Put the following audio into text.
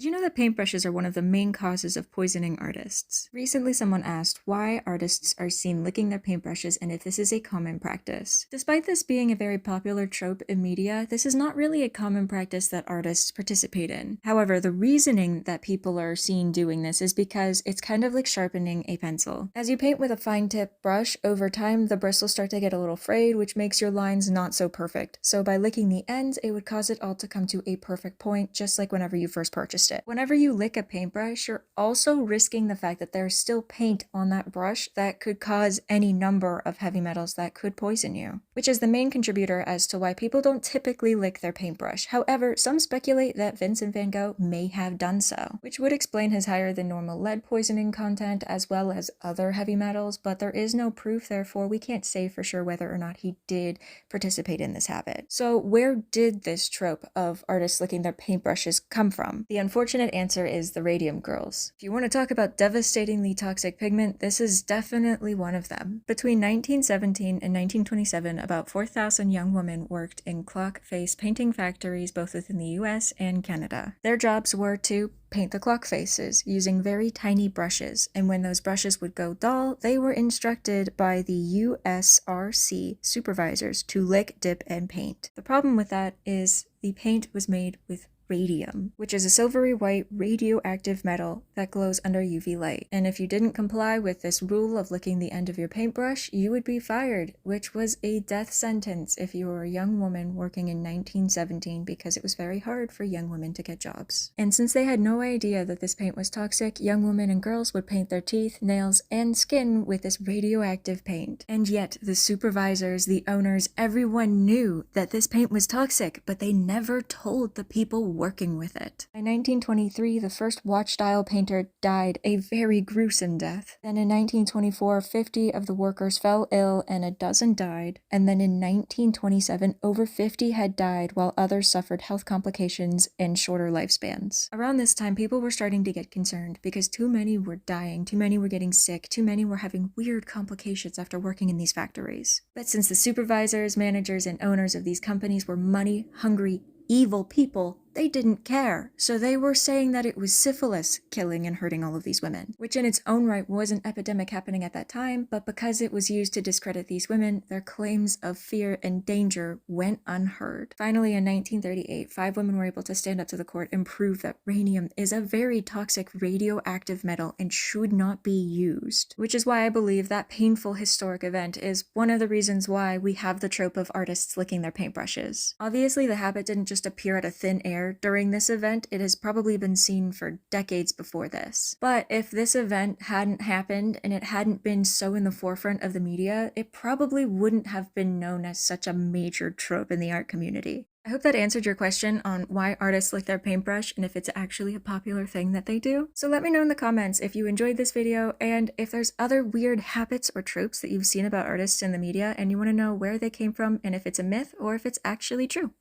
Did you know that paintbrushes are one of the main causes of poisoning artists? Recently, someone asked why artists are seen licking their paintbrushes and if this is a common practice. Despite this being a very popular trope in media, this is not really a common practice that artists participate in. However, the reasoning that people are seen doing this is because it's kind of like sharpening a pencil. As you paint with a fine tip brush, over time the bristles start to get a little frayed, which makes your lines not so perfect. So by licking the ends, it would cause it all to come to a perfect point, just like whenever you first purchased it. Whenever you lick a paintbrush, you're also risking the fact that there's still paint on that brush that could cause any number of heavy metals that could poison you, which is the main contributor as to why people don't typically lick their paintbrush. However, some speculate that Vincent van Gogh may have done so, which would explain his higher than normal lead poisoning content as well as other heavy metals, but there is no proof, therefore we can't say for sure whether or not he did participate in this habit. So where did this trope of artists licking their paintbrushes come from? The unfortunate answer is the radium girls. If you want to talk about devastatingly toxic pigment, this is definitely one of them. Between 1917 and 1927, about 4,000 young women worked in clock face painting factories both within the US and Canada. Their jobs were to paint the clock faces using very tiny brushes, and when those brushes would go dull, they were instructed by the USRC supervisors to lick, dip, and paint. The problem with that is the paint was made with radium, which is a silvery white radioactive metal that glows under UV light. And if you didn't comply with this rule of licking the end of your paintbrush, you would be fired, which was a death sentence if you were a young woman working in 1917 because it was very hard for young women to get jobs. And since they had no idea that this paint was toxic, young women and girls would paint their teeth, nails, and skin with this radioactive paint. And yet the supervisors, the owners, everyone knew that this paint was toxic, but they never told the people working with it. By 1923, the first watch-dial painter died a very gruesome death. Then in 1924, 50 of the workers fell ill and a dozen died. And then in 1927, over 50 had died while others suffered health complications and shorter lifespans. Around this time, people were starting to get concerned because too many were dying, too many were getting sick, too many were having weird complications after working in these factories. But since the supervisors, managers, and owners of these companies were money-hungry, evil people, they didn't care. So they were saying that it was syphilis killing and hurting all of these women, which in its own right was an epidemic happening at that time, but because it was used to discredit these women, their claims of fear and danger went unheard. Finally, in 1938, 5 women were able to stand up to the court and prove that radium is a very toxic radioactive metal and should not be used, which is why I believe that painful historic event is one of the reasons why we have the trope of artists licking their paintbrushes. Obviously, the habit didn't just appear out of thin air during this event. It has probably been seen for decades before this. But if this event hadn't happened and it hadn't been so in the forefront of the media, it probably wouldn't have been known as such a major trope in the art community. I hope that answered your question on why artists lick their paintbrush and if it's actually a popular thing that they do. So let me know in the comments if you enjoyed this video and if there's other weird habits or tropes that you've seen about artists in the media and you want to know where they came from and if it's a myth or if it's actually true.